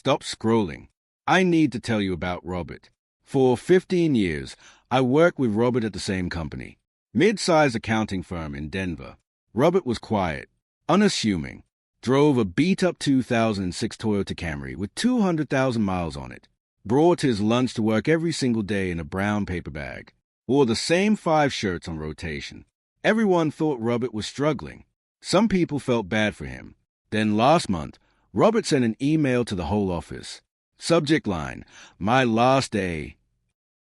Stop scrolling. I need to tell you about Robert. For 15 years, I worked with Robert at the same company. Mid-sized accounting firm in Denver. Robert was quiet, unassuming, drove a beat-up 2006 Toyota Camry with 200,000 miles on it, brought his lunch to work every single day in a brown paper bag, wore the same 5 shirts on rotation. Everyone thought Robert was struggling. Some people felt bad for him. Then last month, Robert sent an email to the whole office. Subject line, "My last day."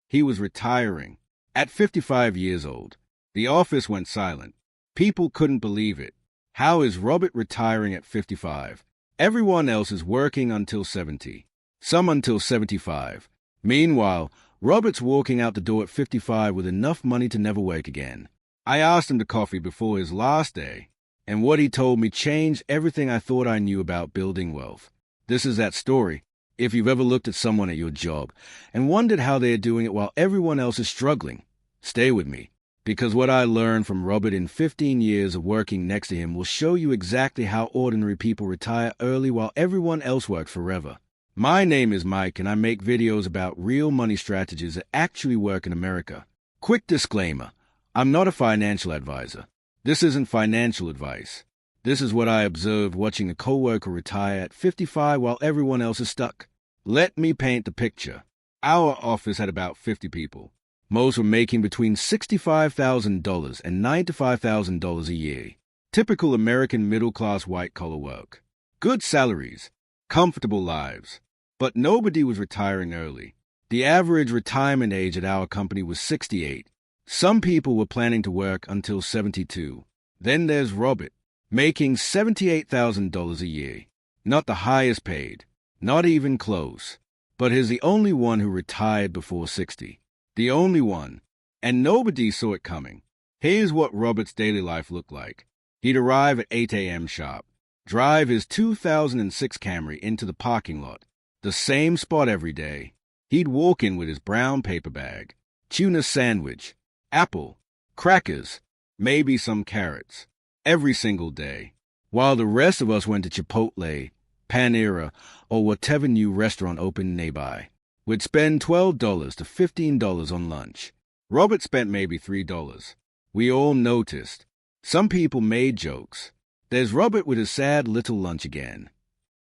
He was retiring. At 55 years old. The office went silent. People couldn't believe it. How is Robert retiring at 55? Everyone else is working until 70. Some until 75. Meanwhile, Robert's walking out the door at 55 with enough money to never work again. I asked him to coffee before his last day, and what he told me changed everything I thought I knew about building wealth. This is that story. If you've ever looked at someone at your job and wondered how they are doing it while everyone else is struggling, stay with me, because what I learned from Robert in 15 years of working next to him will show you exactly how ordinary people retire early while everyone else works forever. My name is Mike, and I make videos about real money strategies that actually work in America. Quick disclaimer, I'm not a financial advisor. This isn't financial advice. This is what I observed watching a coworker retire at 55 while everyone else is stuck. Let me paint the picture. Our office had about 50 people. Most were making between $65,000 and $95,000 a year. Typical American middle-class white-collar work. Good salaries. Comfortable lives. But nobody was retiring early. The average retirement age at our company was 68. Some people were planning to work until 72. Then there's Robert, making $78,000 a year. Not the highest paid. Not even close. But he's the only one who retired before 60. The only one. And nobody saw it coming. Here's what Robert's daily life looked like. He'd arrive at 8 a.m. sharp, drive his 2006 Camry into the parking lot, the same spot every day. He'd walk in with his brown paper bag, tuna sandwich, apple, crackers, maybe some carrots, every single day, while the rest of us went to Chipotle, Panera, or whatever new restaurant opened nearby. We'd spend $12 to $15 on lunch. Robert spent maybe $3. We all noticed. Some people made jokes. There's Robert with his sad little lunch again.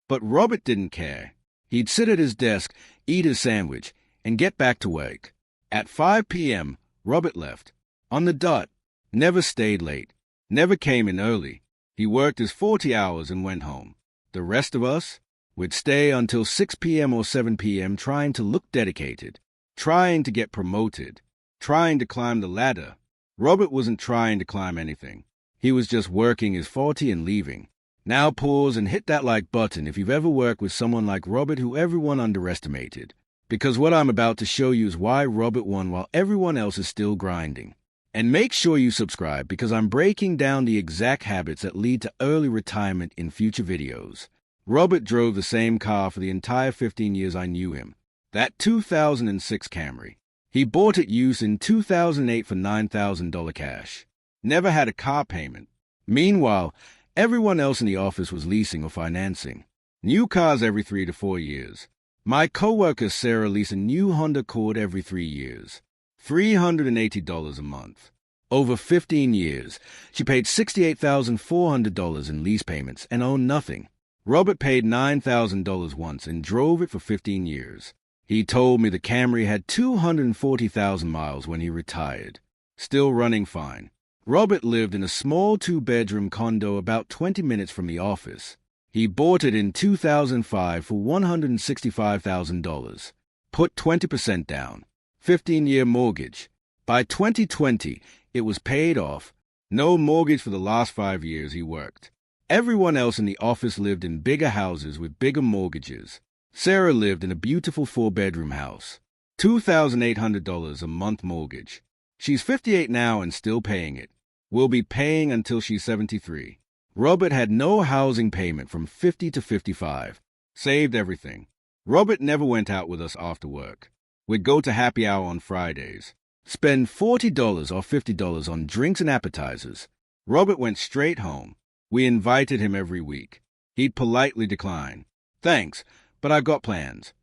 But Robert didn't care. He'd sit at his desk, eat his sandwich, and get back to work. At 5 p.m., Robert left. On the dot. Never stayed late. Never came in early. He worked his 40 hours and went home. The rest of us would stay until 6 p.m. or 7 p.m. trying to look dedicated, trying to get promoted, trying to climb the ladder. Robert wasn't trying to climb anything. He was just working his 40 and leaving. Now pause and hit that like button if you've ever worked with someone like Robert who everyone underestimated. Because what I'm about to show you is why Robert won while everyone else is still grinding. And make sure you subscribe because I'm breaking down the exact habits that lead to early retirement in future videos. Robert drove the same car for the entire 15 years I knew him. That 2006 Camry. He bought it used in 2008 for $9,000 cash. Never had a car payment. Meanwhile, everyone else in the office was leasing or financing. New cars every 3 to 4 years. My coworker Sarah leased a new Honda Accord every 3 years. $380 a month. Over 15 years, she paid $68,400 in lease payments and owned nothing. Robert paid $9,000 once and drove it for 15 years. He told me the Camry had 240,000 miles when he retired. Still running fine. Robert lived in a small 2-bedroom condo about 20 minutes from the office. He bought it in 2005 for $165,000. Put 20% down. 15-year mortgage. By 2020, it was paid off. No mortgage for the last 5 years he worked. Everyone else in the office lived in bigger houses with bigger mortgages. Sarah lived in a beautiful 4-bedroom house. $2,800 a month mortgage. She's 58 now and still paying it. Will be paying until she's 73. Robert had no housing payment from 50 to 55. Saved everything. Robert never went out with us after work. We'd go to happy hour on Fridays. Spend $40 or $50 on drinks and appetizers. Robert went straight home. We invited him every week. He'd politely decline. Thanks, but I've got plans.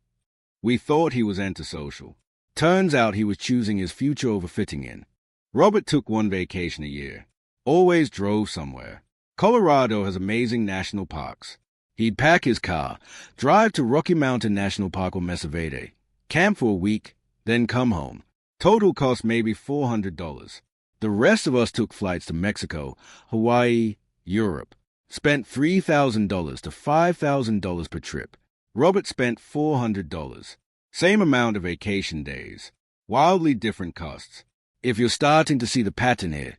We thought he was antisocial. Turns out he was choosing his future over fitting in. Robert took one vacation a year. Always drove somewhere. Colorado has amazing national parks. He'd pack his car, drive to Rocky Mountain National Park or Mesa Verde, camp for a week, then come home. Total cost maybe $400. The rest of us took flights to Mexico, Hawaii, Europe. Spent $3,000 to $5,000 per trip. Robert spent $400. Same amount of vacation days. Wildly different costs. If you're starting to see the pattern here,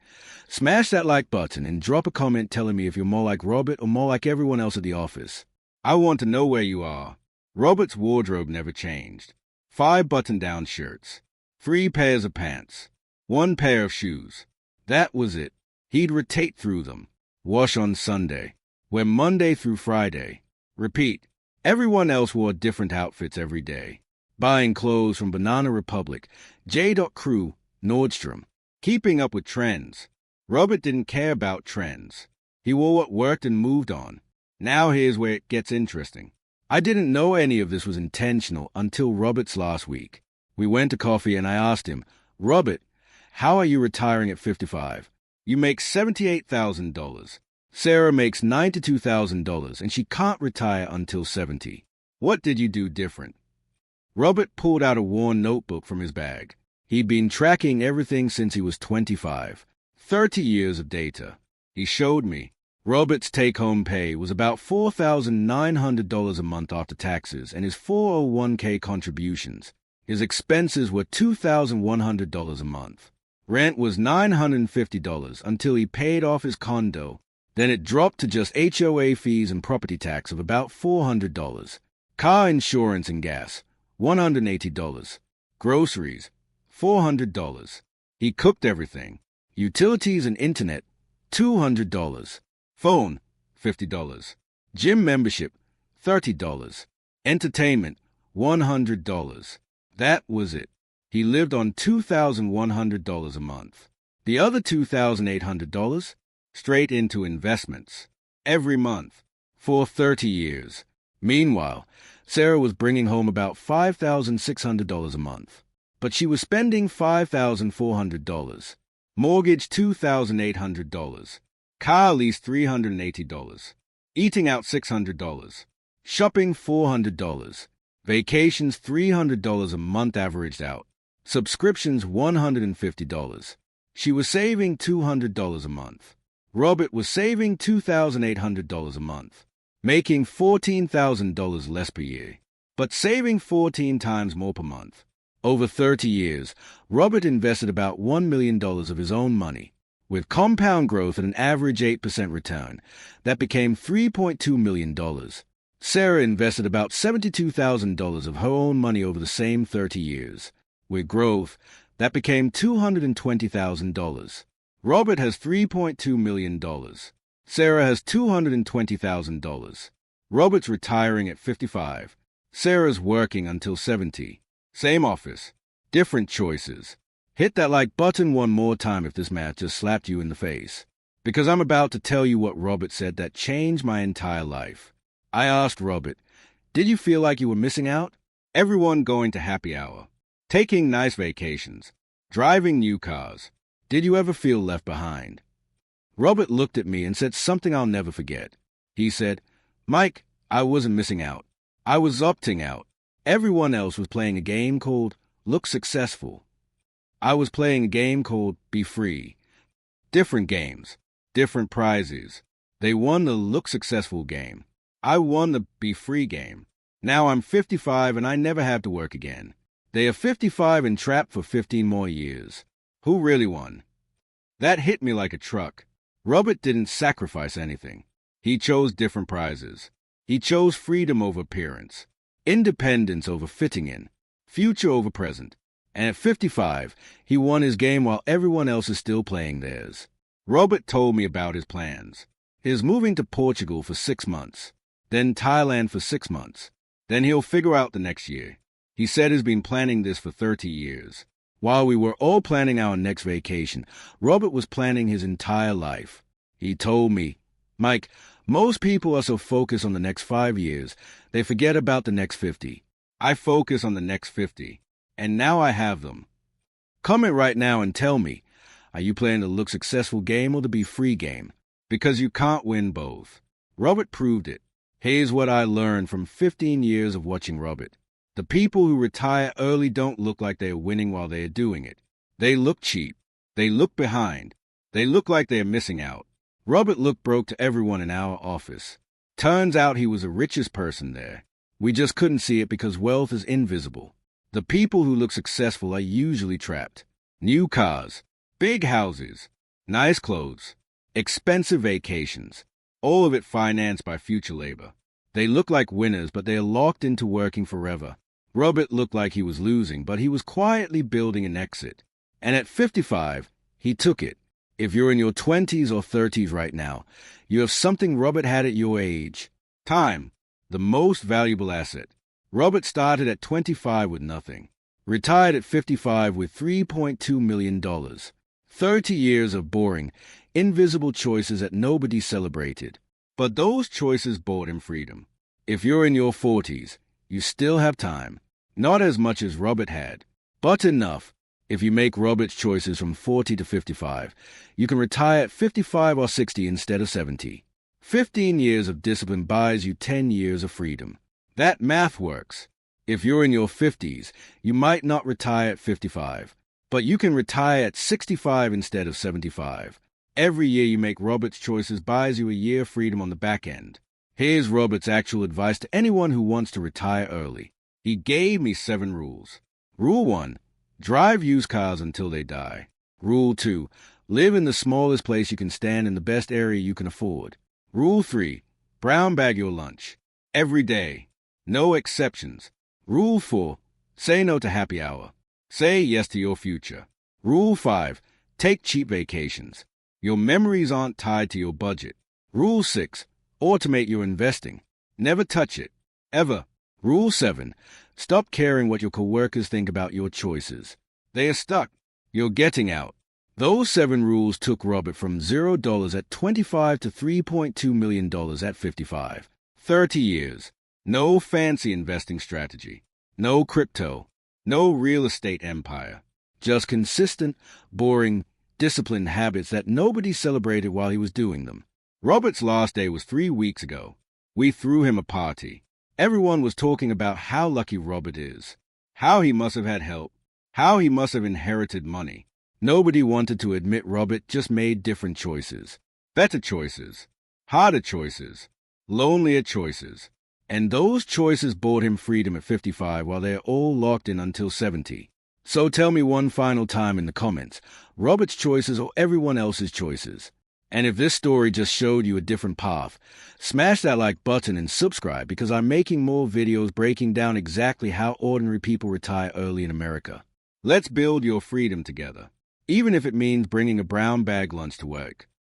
smash that like button and drop a comment telling me if you're more like Robert or more like everyone else at the office. I want to know where you are. Robert's wardrobe never changed. 5 button-down shirts. 3 pairs of pants. 1 pair of shoes. That was it. He'd rotate through them. Wash on Sunday. Wear Monday through Friday. Repeat. Everyone else wore different outfits every day. Buying clothes from Banana Republic, J.Crew, Nordstrom. Keeping up with trends. Robert didn't care about trends. He wore what worked and moved on. Now here's where it gets interesting. I didn't know any of this was intentional until Robert's last week. We went to coffee and I asked him, Robert, how are you retiring at 55? You make $78,000. Sarah makes $92,000 and she can't retire until 70. What did you do different? Robert pulled out a worn notebook from his bag. He'd been tracking everything since he was 25. 30 years of data. He showed me. Robert's take-home pay was about $4,900 a month after taxes and his 401k contributions. His expenses were $2,100 a month. Rent was $950 until he paid off his condo. Then it dropped to just HOA fees and property tax of about $400. Car insurance and gas, $180. Groceries, $400. He cooked everything. Utilities and internet, $200. Phone, $50. Gym membership, $30. Entertainment, $100. That was it. He lived on $2,100 a month. The other $2,800? Straight into investments. Every month. For 30 years. Meanwhile, Sarah was bringing home about $5,600 a month. But she was spending $5,400. Mortgage $2,800. Car lease $380. Eating out $600. Shopping $400. Vacations $300 a month averaged out. Subscriptions $150. She was saving $200 a month. Robert was saving $2,800 a month, making $14,000 less per year, but saving 14 times more per month. Over 30 years, Robert invested about $1 million of his own money. With compound growth at an average 8% return, that became $3.2 million. Sarah invested about $72,000 of her own money over the same 30 years. With growth, that became $220,000. Robert has $3.2 million. Sarah has $220,000. Robert's retiring at 55. Sarah's working until 70. Same office. Different choices. Hit that like button one more time if this math just slapped you in the face. Because I'm about to tell you what Robert said that changed my entire life. I asked Robert, did you feel like you were missing out? Everyone going to happy hour. Taking nice vacations. Driving new cars. Did you ever feel left behind? Robert looked at me and said something I'll never forget. He said, Mike, I wasn't missing out. I was opting out. Everyone else was playing a game called Look Successful. I was playing a game called Be Free. Different games, different prizes. They won the Look Successful game. I won the Be Free game. Now I'm 55 and I never have to work again. They are 55 and trapped for 15 more years. Who really won? That hit me like a truck. Robert didn't sacrifice anything. He chose different prizes. He chose freedom over appearance, independence over fitting in, future over present. And at 55, he won his game while everyone else is still playing theirs. Robert told me about his plans. His moving to Portugal for 6 months, then Thailand for 6 months. Then he'll figure out the next year. He said he's been planning this for 30 years. While we were all planning our next vacation, Robert was planning his entire life. He told me, Mike, Most people are so focused on the next 5 years, they forget about the next 50. I focus on the next 50, and now I have them. Comment right now and tell me, are you playing the look successful game or the be free game? Because you can't win both. Robert proved it. Here's what I learned from 15 years of watching Robert. The people who retire early don't look like they are winning while they are doing it. They look cheap. They look behind. They look like they are missing out. Robert looked broke to everyone in our office. Turns out he was the richest person there. We just couldn't see it because wealth is invisible. The people who look successful are usually trapped. New cars, big houses, nice clothes, expensive vacations, all of it financed by future labor. They look like winners, but they are locked into working forever. Robert looked like he was losing, but he was quietly building an exit. And at 55, he took it. If you're in your 20s or 30s right now, you have something Robert had at your age. Time, the most valuable asset. Robert started at 25 with nothing. Retired at 55 with $3.2 million. 30 years of boring, invisible choices that nobody celebrated. But those choices bought him freedom. If you're in your 40s, you still have time. Not as much as Robert had, but enough. If you make Robert's choices from 40 to 55, you can retire at 55 or 60 instead of 70. 15 years of discipline buys you 10 years of freedom. That math works. If you're in your 50s, you might not retire at 55, but you can retire at 65 instead of 75. Every year you make Robert's choices buys you a year of freedom on the back end. Here's Robert's actual advice to anyone who wants to retire early. He gave me 7 rules. Rule 1. Drive used cars until they die. Rule 2. Live in the smallest place you can stand in the best area you can afford. Rule 3. Brown bag your lunch. Every day. No exceptions. Rule 4. Say no to happy hour. Say yes to your future. Rule 5. Take cheap vacations. Your memories aren't tied to your budget. Rule 6. Automate your investing. Never touch it. Ever. Rule 7. Stop caring what your coworkers think about your choices. They are stuck. You're getting out. Those 7 rules took Robert from $0 at 25 to $3.2 million at 55. 30 years. No fancy investing strategy. No crypto. No real estate empire. Just consistent, boring, disciplined habits that nobody celebrated while he was doing them. Robert's last day was 3 weeks ago. We threw him a party. Everyone was talking about how lucky Robert is, how he must have had help, how he must have inherited money. Nobody wanted to admit Robert just made different choices. Better choices, harder choices, lonelier choices. And those choices bought him freedom at 55 while they are all locked in until 70. So tell me one final time in the comments, Robert's choices or everyone else's choices. And if this story just showed you a different path, smash that like button and subscribe because I'm making more videos breaking down exactly how ordinary people retire early in America. Let's build your freedom together, even if it means bringing a brown bag lunch to work.